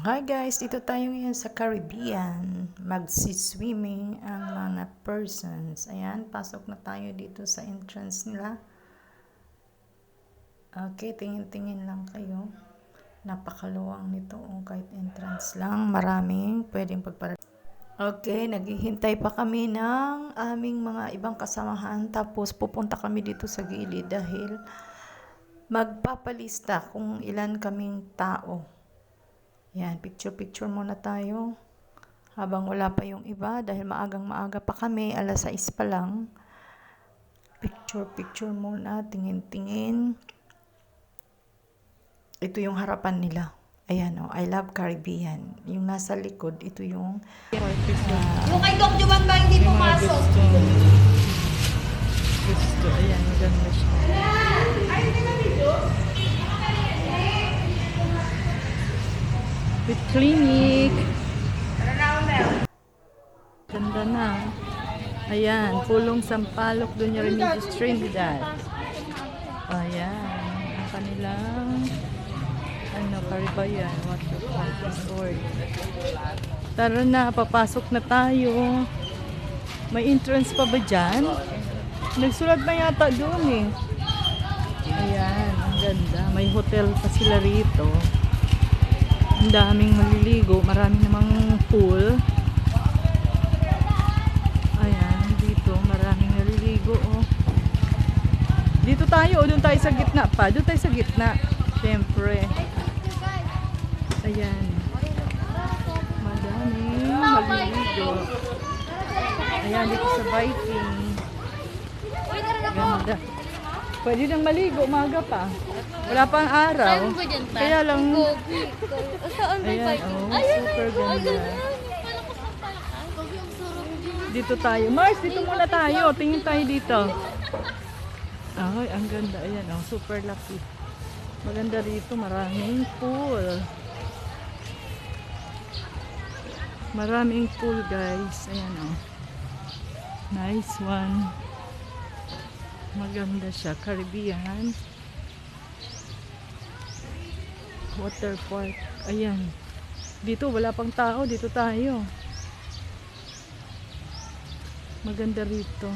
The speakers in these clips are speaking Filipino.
Hi guys, dito tayo ngayon sa Caribbean. Magsi-swimming ang mga persons. Ayan, pasok na tayo dito sa entrance nila. Okay, tingin-tingin lang kayo. Napakaluwang nito. Kahit entrance lang, maraming pwedeng pagparating. Okay, naghihintay pa kami ng aming mga ibang kasamahan. Tapos pupunta kami dito sa gilid dahil magpapalista kung ilan kaming tao. Yan, picture-picture muna tayo. Habang wala pa yung iba, dahil maagang-maaga pa kami, alas 6 pa lang. Picture-picture muna, tingin-tingin. Ito yung harapan nila. Ayan o, I love Caribbean. Yung nasa likod, ito yung... Yung kay Doc Juan ba hindi pumasok? Gusto, ayan, maganda siya. Ay, hindi na video? With clinic. Tara na, Mel. Ganda na. Ayan, Pulong Sampaloc, Doña Remedios Trinidad. Ayan, ang kanilang Caribbean Waterpark Resort. Tara na, papasok na tayo. May entrance pa ba dyan? Nagsulat na yata doon eh. Ayan, ang ganda. May hotel pa sila rito. Ang daming maliligo, marami namang pool. Ayan, dito maraming naliligo oh. Dito tayo, doon tayo sa gitna pa. Doon tayo sa gitna. Siyempre. Ayan. Madaming maliligo. Ayan, dito sa Viking. Ganda. Pwede nang maligo, umaga pa. Wala pang araw. Kaya lang... Ayan, oh, super ganda. Dito tayo. Mars, dito muna tayo. Tingin tayo dito. Ay, ang ganda. Ayan, oh, super lucky. Maganda rito. Maraming pool. Maraming pool, guys. Ayan, oh. Nice one. Maganda siya. Caribbean Water Park. Ayan. Dito wala pang tao. Dito tayo. Maganda rito.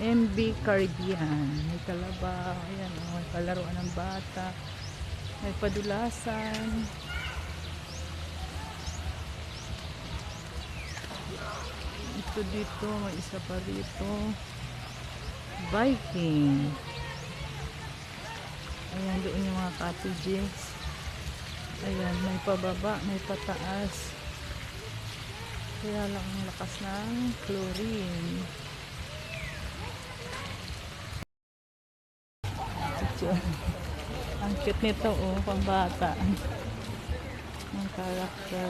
MB Caribbean. May kalabaw. Ayan. May palaruan ng bata. May padulasan. Ito dito. May isa pa rito. Viking. Ayan, doon yung mga cottages. Ayan, may pababa, may pataas. Kaya lang ang lakas ng chlorine. Ang cute nito, oh, pang bata. Ang character.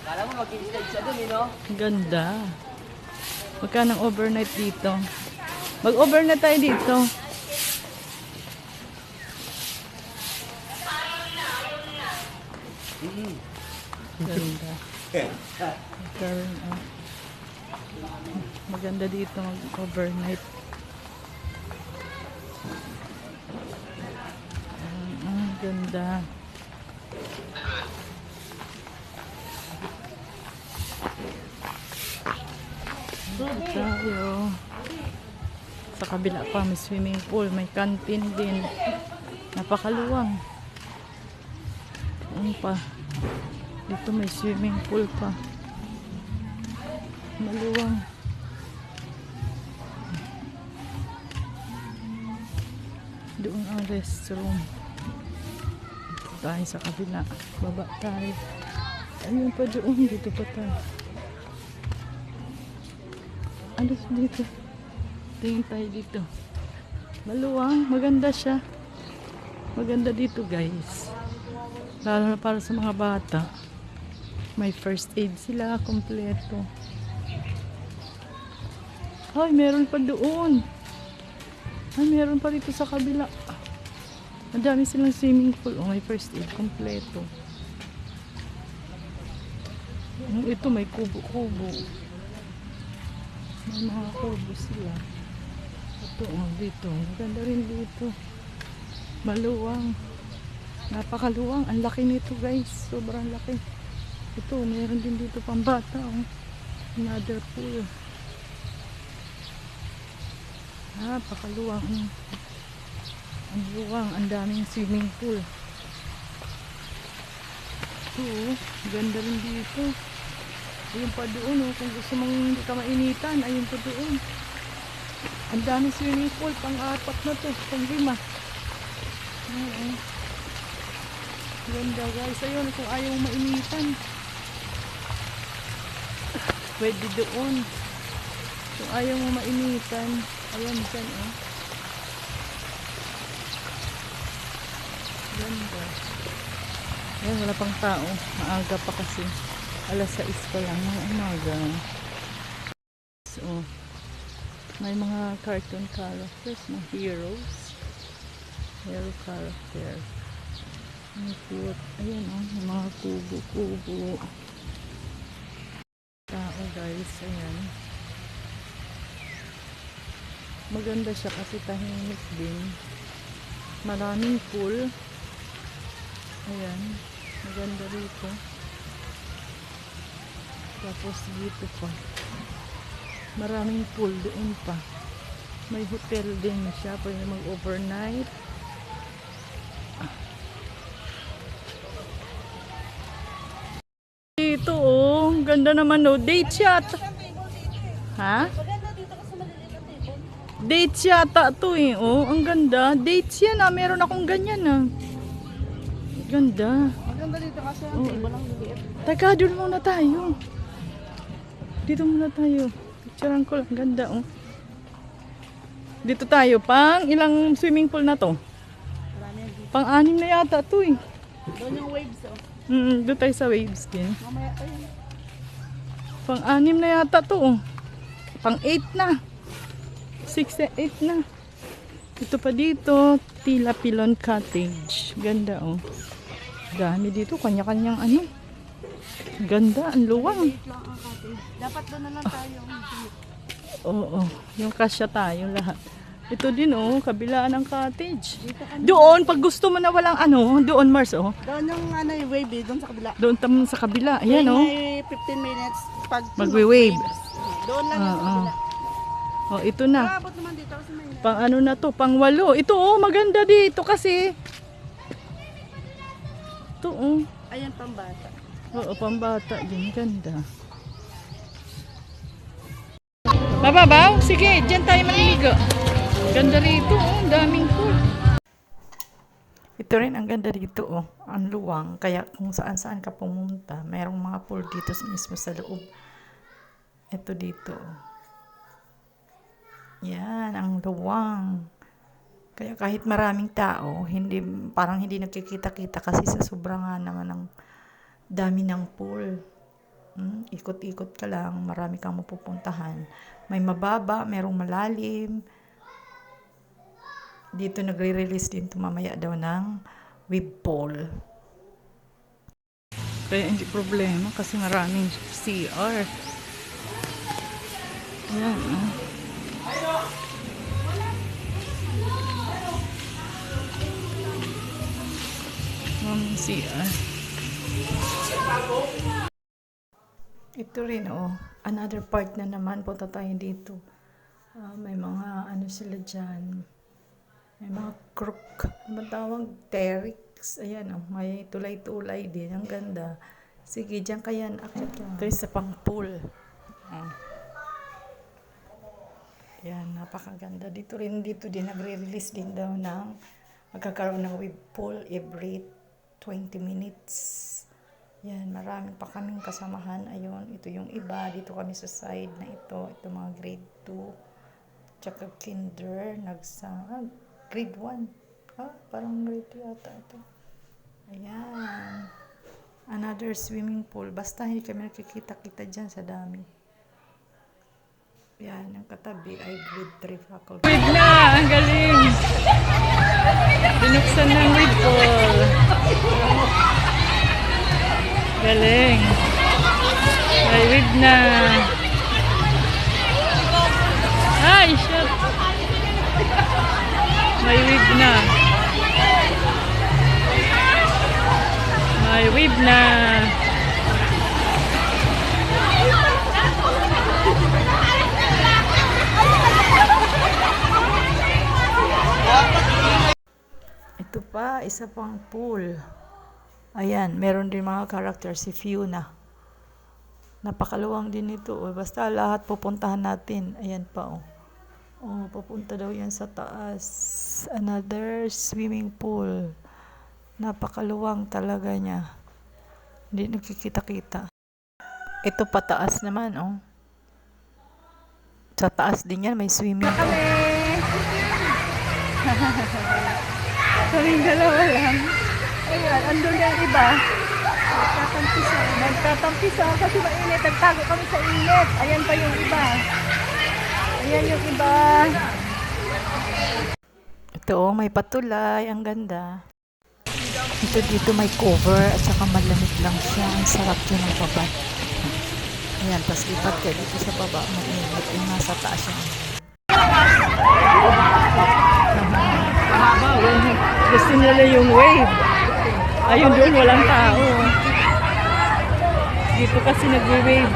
Kala mo mag-i-stage siya dun, no? Ganda. Magkano ang overnight dito? Mag-overnight tayo dito. Ganda. Maganda dito mag-overnight. Ang ganda. Dito tayo. Sa kabila pa may swimming pool, may canteen din. Napakaluwang. Ano pa? Dito may swimming pool pa. Maluwang. Doon ang restroom. Dito tayo sa kabila. Baba tayo. Ayun pa doon. Dito pa tayo. Ano dito? Tingin tayo dito. Maluwang. Maganda siya. Maganda dito guys. Lalo na para sa mga bata. May first aid sila. Kompleto. Ay, meron pa doon. Ay, meron pa dito sa kabila. Ang dami silang swimming pool. Oh, may first aid. Kompleto. Ito may kubo-kubo. May mga kubo sila. Ito, oh, dito. Maganda rin dito. Maluwang. Napakaluwang. Ang laki nito guys. Sobrang laki. Ito, meron din dito pang bata. Oh. Another pool. Napakaluwang. Ang luwang. Ang daming swimming pool. Ito, oh. Ganda rin dito. Ayun pa doon. Oh. Kung gusto mong hindi ka mainitan, ayun pa doon. Ang daming swimming pool. Pang-apat na to. Pang-5. Ganda guys. Ayun, kung ayaw mainitan, pwede doon. Kung ayaw mo mainitan, ayan dyan, oh. Ganda. Ayan, wala pang tao. Maaga pa kasi. Alas 6 pa lang ng umaga. So, may mga cartoon characters na heroes. Hero character. Ang cute. Ayan, oh. May mga kubo-kubo. Tao guys. Ayan. Maganda siya kasi tahimik din. Maraming pool. Ayan. Maganda rito. Tapos dito pa. Maraming pool doon pa. May hotel din siya. Pwede mag-overnight. Dito oh. Ganda naman oh. Date shot. Ha? Maganda dito kasi maliliit ang table. Dates yata to eh. Oh, ang ganda. Dates yan ah. Meron akong ganyan ah. Ganda. Maganda dito kasi ang table ang liliit. Teka, doon muna tayo. Dito muna tayo. Picturean ko lang. Ganda oh. Dito tayo. Pang ilang swimming pool na to? Marami yan dito. Pang 6 na yata to eh. Doon yung waves oh. Doon tayo sa waves din. Mamaya tayo. Pang 6 na yata to oh. Pang 8 na. 6 8 na. Ito pa dito, Tila Pilon Cottage. Ganda oh. Dami dito, kanya-kanyang ano. Ganda, ang luwang. Wait lang ang cottage. Dapat doon na lang tayo. Oo, yung kasya tayo lahat. Ito din oh, kabilaan ng cottage. Doon, pag gusto mo na walang ano, doon Mars oh. Doon yung ano yung wave eh, doon sa kabila. Doon tam sa kabila. Ayan oh. May 15 minutes pag Magwe-wave. doon lang yung sa kabila. Oh, ito na. Abot naman dito kasi may Pang ano na to, pang 8. Ito oh, maganda dito kasi. Ito oh. ayan pambata. Oo, pambata din. Ganda. Mababaw? Sige, dyan tayo maniligo. Ganda rito, oh. Ang daming pool. Ito rin ang ganda dito, oh. Ang luwang. Kaya kung saan-saan ka pumunta, mayroong mga pool dito mismo sa loob. Ito dito, oh. Yan, ang luwang. Kaya kahit maraming tao, parang hindi nagkikita-kita kasi sa sobrang nga naman ng dami ng pool. Ikot-ikot ka lang, marami kang mapupuntahan. May mababa, merong malalim. Dito nagre-release din mamaya daw ng wave pool. Kaya hindi problema kasi maraming CR. Ayan, oh. Maraming CR. Ito rin oh, another part na naman, punta tayo dito. May mga ano sila dyan. May mga crook. Ano tawag? Terix. Ayan oh, may tulay-tulay din. Ang ganda. Sige, dyan kaya akit lang. Ito isa pang pool. Ayan, napakaganda. Dito din nagre-release din daw ng magkakaroon ng wave pool every 20 minutes. Yan, marami pa kaming kasamahan. Ayun, ito yung iba. Dito kami sa side na ito. Ito mga grade 2. Tsaka kinder. Grade 1. Parang grade 2 yata ito. Ayan. Another swimming pool. Basta hindi kami nakikita-kita dyan sa dami. Yan, ang katabi ay grade 3 faculty. Wait na! Ang galing! Binuksan ng wave pool. Galing. May wave na. Ay, shit. May wave na. May wave na. Ito pa, isa pang pool. Ayan, meron din mga character si Fiona. Napakaluwang din ito. Oh. Basta lahat pupuntahan natin. Ayan pa, oh. Oh, papunta daw yan sa taas. Another swimming pool. Napakaluwang talaga niya. Hindi nagkikita-kita. Ito pataas naman, oh. Sa taas din yan, may swimming pool. Kaming dalawa lang. Ayan, andun yung iba. Nagtatampisa kasi mainit. Nagtago kami sa init. Ayan pa yung iba. Ayan yung iba. Ito, oh, may patulay. Ang ganda. Ito dito may cover at saka malamig lang siya. Ang sarap yun ng baba. Ayan, tas lipat ka dito sa baba. Mainit yung nasa taas yan. Gusto nila yung wave. Ayun doon, walang tao. Dito kasi nagwe-wave.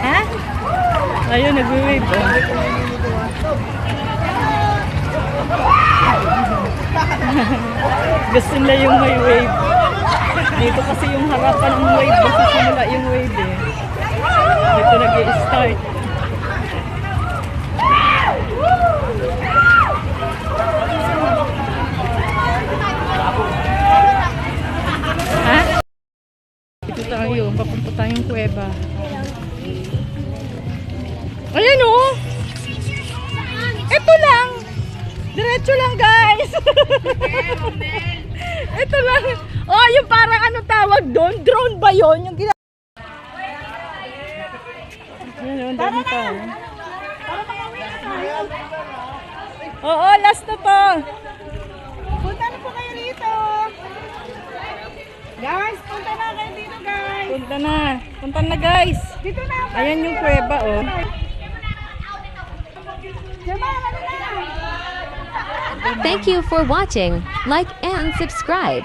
Ha? Ayun, nagwe-wave. Oh. Gusto nila yung may wave. Dito kasi yung harapan ng wave. Basta simula yung wave eh. Dito nag-i-start. Ha? Dito tayo. Papunta tayong kuweba. Ayan oh! Ito lang! Diretso lang guys! Ito lang! Oh, yung parang ano tawag doon? Drone ba yun? Yung gina... Ayan, ang dami tayo. Oo, last na to! Punta na po kayo rito. Guys, punta na kayo dito, guys. Punta na. Punta na guys. Dito na. Ayan yung kuweba oh. Diba, ano na? Thank you for watching. Like and subscribe.